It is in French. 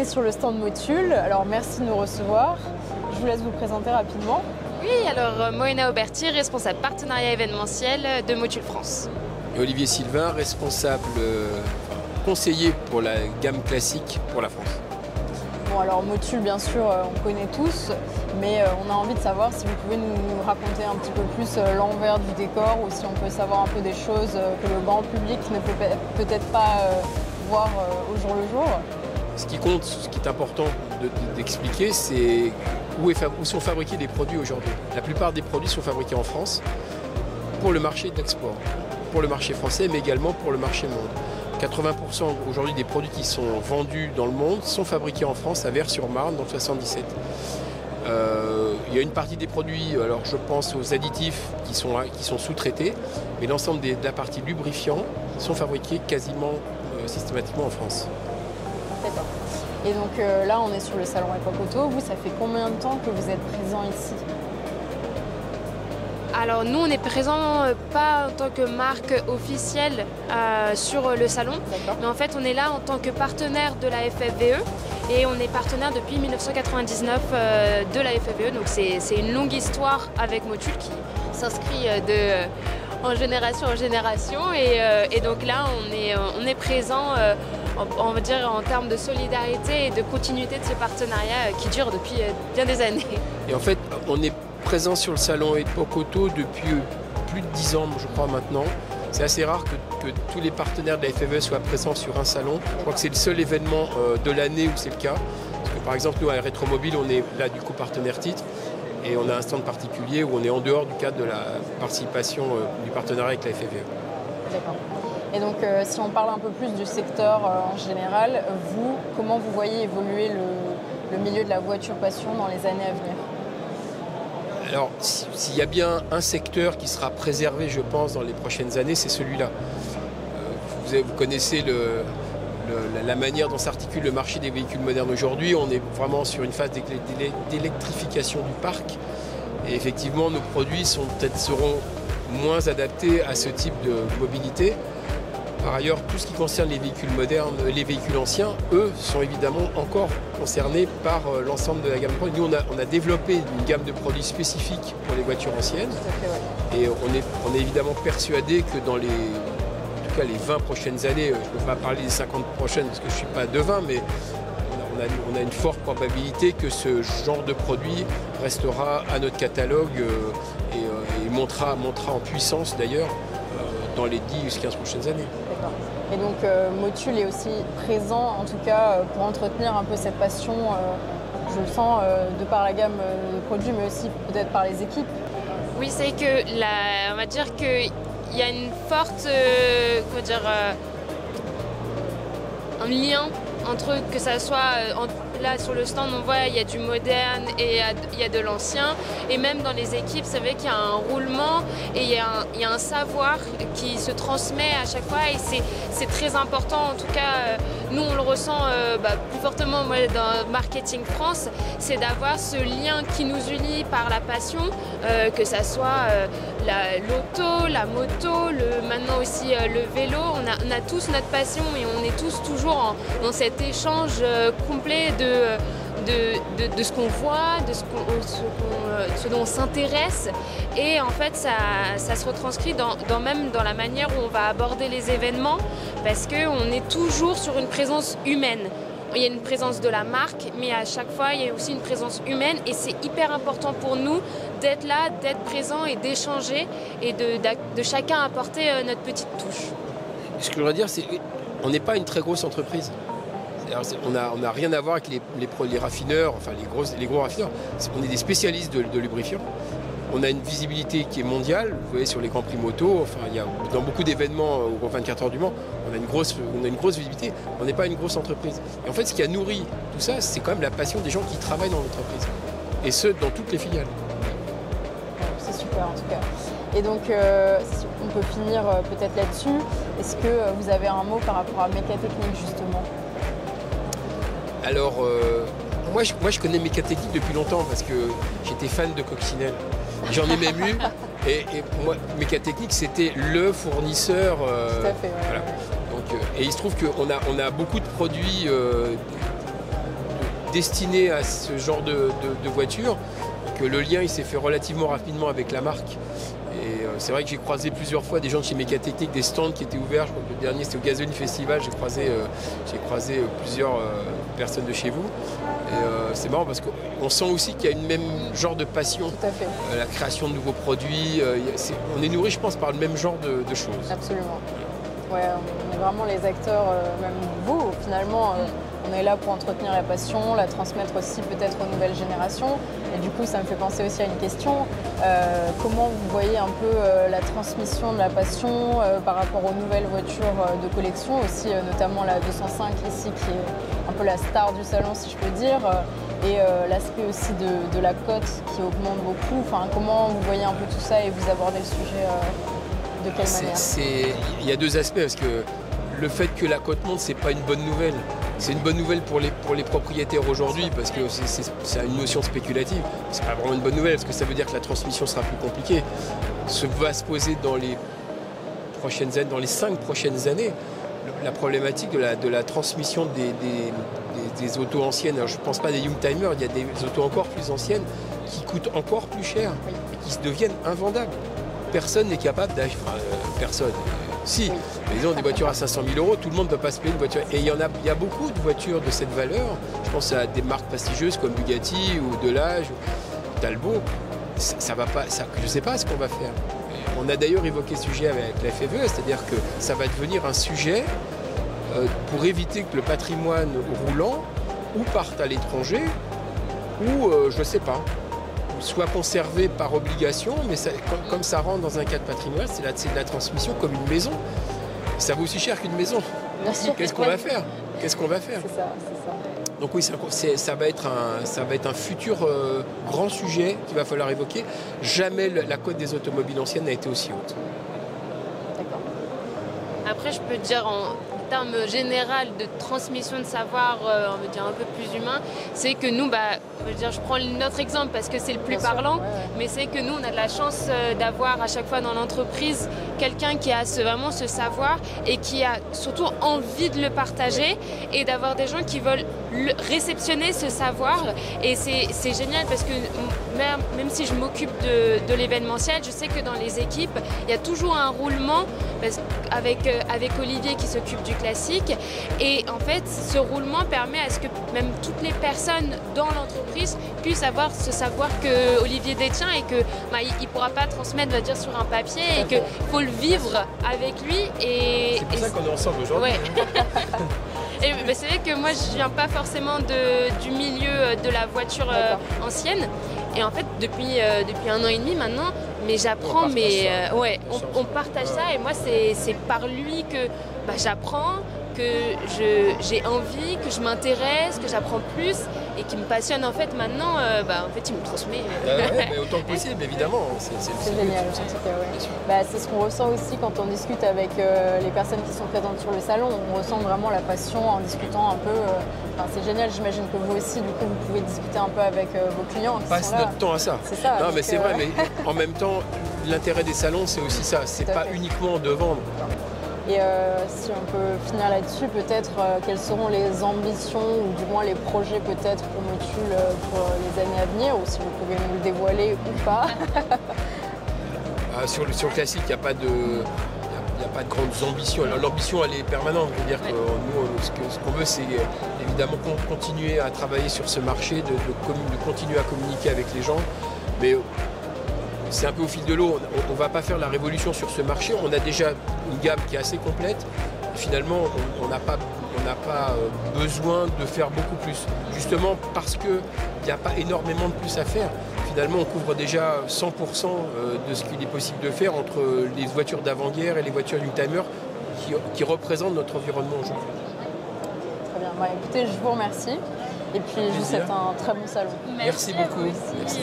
est sur le stand Motul, alors merci de nous recevoir. Je vous laisse vous présenter rapidement. Oui, alors Moena Auberti, responsable partenariat événementiel de Motul France. Et Olivier Sylvain, responsable conseiller pour la gamme classique pour la France. Bon alors Motul bien sûr on connaît tous, mais on a envie de savoir si vous pouvez nous raconter un petit peu plus l'envers du décor ou si on peut savoir un peu des choses que le grand public ne peut peut-être pas voir au jour le jour. Ce qui compte, ce qui est important d'expliquer, c'est où sont fabriqués les produits aujourd'hui. La plupart des produits sont fabriqués en France pour le marché d'export, pour le marché français, mais également pour le marché monde. 80% aujourd'hui des produits qui sont vendus dans le monde sont fabriqués en France, à Vers-sur-Marne, dans le 77. Il y a une partie des produits, alors je pense aux additifs qui sont sous-traités, mais l'ensemble de la partie lubrifiant sont fabriqués quasiment systématiquement en France. D'accord. Et donc là, on est sur le salon Epoch Auto. Vous, ça fait combien de temps que vous êtes présent ici? Alors nous, on est présent pas en tant que marque officielle sur le salon, mais en fait, on est là en tant que partenaire de la FFVE et on est partenaire depuis 1999 de la FFVE. Donc c'est une longue histoire avec Motul qui s'inscrit en génération en génération et donc là, on est présent. On va dire en termes de solidarité et de continuité de ce partenariat qui dure depuis bien des années. Et en fait, on est présent sur le salon Epoch Auto depuis plus de 10 ans, je crois maintenant. C'est assez rare que tous les partenaires de la FFVE soient présents sur un salon. Je crois que c'est le seul événement de l'année où c'est le cas. Parce que par exemple, nous, à Rétromobile, on est là du coup partenaire titre. Et on a un stand particulier où on est en dehors du cadre de la participation du partenariat avec la FFVE. D'accord. Et donc, si on parle un peu plus du secteur en général, vous, comment vous voyez évoluer le milieu de la voiture passion dans les années à venir? Alors, s'il y a bien un secteur qui sera préservé, je pense, dans les prochaines années, c'est celui-là. Vous connaissez la manière dont s'articule le marché des véhicules modernes aujourd'hui. On est vraiment sur une phase d'électrification du parc. Et effectivement, nos produits seront moins adaptés à ce type de mobilité. Par ailleurs, tout ce qui concerne les véhicules modernes, les véhicules anciens, eux, sont évidemment encore concernés par l'ensemble de la gamme de produits. Nous, on a développé une gamme de produits spécifiques pour les voitures anciennes. Tout à fait, ouais. Et on est évidemment persuadé que dans en tout cas les 20 prochaines années, je ne peux pas parler des 50 prochaines parce que je ne suis pas devin, mais on a une forte probabilité que ce genre de produit restera à notre catalogue et montera en puissance d'ailleurs dans les 10-15 prochaines années. D'accord. Et donc Motul est aussi présent, en tout cas, pour entretenir un peu cette passion, je le sens, de par la gamme de produits, mais aussi peut-être par les équipes. Oui, c'est que on va dire qu'il y a une forte, un lien entre que ça soit là sur le stand on voit il y a du moderne et il y a de l'ancien et même dans les équipes c'est vrai qu'il y a un roulement et il y a un savoir qui se transmet à chaque fois et c'est très important en tout cas nous on le ressent plus fortement moi dans Marketing France c'est d'avoir ce lien qui nous unit par la passion que ça soit l'auto, la moto, maintenant aussi le vélo on a tous notre passion et on est tous toujours dans cet échange complet de ce qu'on voit, de ce dont on s'intéresse et en fait ça se retranscrit même dans la manière où on va aborder les événements parce qu'on est toujours sur une présence humaine. Il y a une présence de la marque, mais à chaque fois, il y a aussi une présence humaine et c'est hyper important pour nous d'être là, d'être présent et d'échanger et de chacun apporter notre petite touche. Ce que je voudrais dire, c'est qu'on n'est pas une très grosse entreprise. On n'a rien à voir avec les raffineurs, enfin les gros raffineurs. On est des spécialistes de lubrifiants. On a une visibilité qui est mondiale. Vous voyez sur les Grands Prix moto, enfin, dans beaucoup d'événements aux 24 heures du Mans, on a une grosse visibilité. On n'est pas une grosse entreprise. Et en fait, ce qui a nourri tout ça, c'est quand même la passion des gens qui travaillent dans l'entreprise. Et ce, dans toutes les filiales. C'est super en tout cas. Et donc, si on peut finir peut-être là-dessus. Est-ce que vous avez un mot par rapport à Mécatechnique justement? Alors, moi je connais Mécatechnique depuis longtemps parce que j'étais fan de Coccinelle. J'en ai même eu. Et moi, Mécatechnique, c'était le fournisseur. Tout à fait, ouais, voilà. ouais. Donc, et il se trouve qu'on a beaucoup de produits destiné à ce genre de voiture, que le lien il s'est fait relativement rapidement avec la marque. Et c'est vrai que j'ai croisé plusieurs fois des gens de chez Mécatechnique, des stands qui étaient ouverts. Je crois que le dernier c'était au Gasoline Festival, j'ai croisé plusieurs personnes de chez vous. Et c'est marrant parce qu'on sent aussi qu'il y a une même genre de passion. Tout à fait. La création de nouveaux produits, on est nourri je pense par le même genre de choses. Absolument. Ouais, on est vraiment les acteurs, même vous finalement. On est là pour entretenir la passion, la transmettre aussi peut-être aux nouvelles générations. Et du coup, ça me fait penser aussi à une question. Comment vous voyez un peu la transmission de la passion par rapport aux nouvelles voitures de collection, aussi notamment la 205 ici, qui est un peu la star du salon, si je peux dire, et l'aspect aussi de la cote qui augmente beaucoup. Enfin, comment vous voyez un peu tout ça et vous abordez le sujet de quelle manière? Il y a deux aspects, parce que le fait que la cote monte, c'est pas une bonne nouvelle. C'est une bonne nouvelle pour les propriétaires aujourd'hui, parce que c'est une notion spéculative. C'est pas vraiment une bonne nouvelle, parce que ça veut dire que la transmission sera plus compliquée. Ce va se poser dans les 5 prochaines années, la problématique de la transmission des autos anciennes. Alors, je ne pense pas des Youngtimers, il y a des autos encore plus anciennes qui coûtent encore plus cher, et qui deviennent invendables. Personne n'est capable d'acheter. Personne. Si, mais disons des voitures à 500 000 €, tout le monde ne peut pas se payer une voiture. Et il y a beaucoup de voitures de cette valeur. Je pense à des marques prestigieuses comme Bugatti ou Delage ou Talbot. Ça va pas, je ne sais pas ce qu'on va faire. On a d'ailleurs évoqué ce sujet avec la FFE, c'est-à-dire que ça va devenir un sujet pour éviter que le patrimoine roulant ou parte à l'étranger ou, je ne sais pas, soit conservé par obligation, mais ça, comme ça rentre dans un cadre patrimonial, c'est de la transmission comme une maison. Ça vaut aussi cher qu'une maison. Qu'est-ce qu'on va faire? Qu'est-ce qu'on va faire? C'est ça, c'est ça. Donc oui, ça va être un futur grand sujet qu'il va falloir évoquer. Jamais la cote des automobiles anciennes n'a été aussi haute. D'accord. Après, je peux dire en termes général de transmission de savoir, on va dire un peu plus humain, c'est que nous, je prends notre exemple parce que c'est le plus parlant, mais c'est que nous, on a de la chance d'avoir à chaque fois dans l'entreprise quelqu'un qui a vraiment ce savoir et qui a surtout envie de le partager et d'avoir des gens qui veulent réceptionner ce savoir. Et c'est génial parce que même si je m'occupe de l'événementiel, je sais que dans les équipes, il y a toujours un roulement avec Olivier qui s'occupe du classique. Et en fait, ce roulement permet à ce que même toutes les personnes dans l'entreprise puissent avoir ce savoir que Olivier détient et que il pourra pas transmettre, on va dire, sur un papier et qu'il faut le vivre avec lui. C'est pour ça qu'on est ensemble aujourd'hui. Ouais. Et c'est vrai que moi, je viens pas forcément du milieu de la voiture ancienne. Et en fait, depuis 1 an et demi maintenant, mais j'apprends, on partage ça. Et moi, c'est par lui que j'apprends, que j'ai envie, que je m'intéresse, que j'apprends plus et qui me passionne en fait maintenant. En fait, il me transmet. Mais autant que possible, évidemment. C'est génial, en tout cas, ouais. C'est ce qu'on ressent aussi quand on discute avec les personnes qui sont présentes sur le salon. On ressent vraiment la passion en discutant un peu. C'est génial, j'imagine que vous aussi, du coup, vous pouvez discuter un peu avec vos clients. On passe notre temps à ça. C'est ça. Non, mais c'est vrai, mais en même temps, l'intérêt des salons, c'est aussi ça. C'est pas uniquement de vendre. Et si on peut finir là-dessus, peut-être quelles seront les ambitions ou du moins les projets peut-être pour Motul pour les années à venir, ou si vous pouvez nous le dévoiler ou pas. Sur le classique, il n'y a pas de grandes ambitions. L'ambition, elle est permanente. Je veux dire que nous, ce qu'on veut, c'est évidemment continuer à travailler sur ce marché, de continuer à communiquer avec les gens. Mais c'est un peu au fil de l'eau. On ne va pas faire la révolution sur ce marché. On a déjà une gamme qui est assez complète. Finalement, on n'a pas besoin de faire beaucoup plus. Justement parce qu'il n'y a pas énormément de plus à faire. Finalement, on couvre déjà 100% de ce qu'il est possible de faire entre les voitures d'avant-guerre et les voitures Youngtimer qui représentent notre environnement aujourd'hui. Très bien. Écoutez, je vous remercie. Et puis, je vous souhaite un très bon salon. Merci beaucoup. Merci.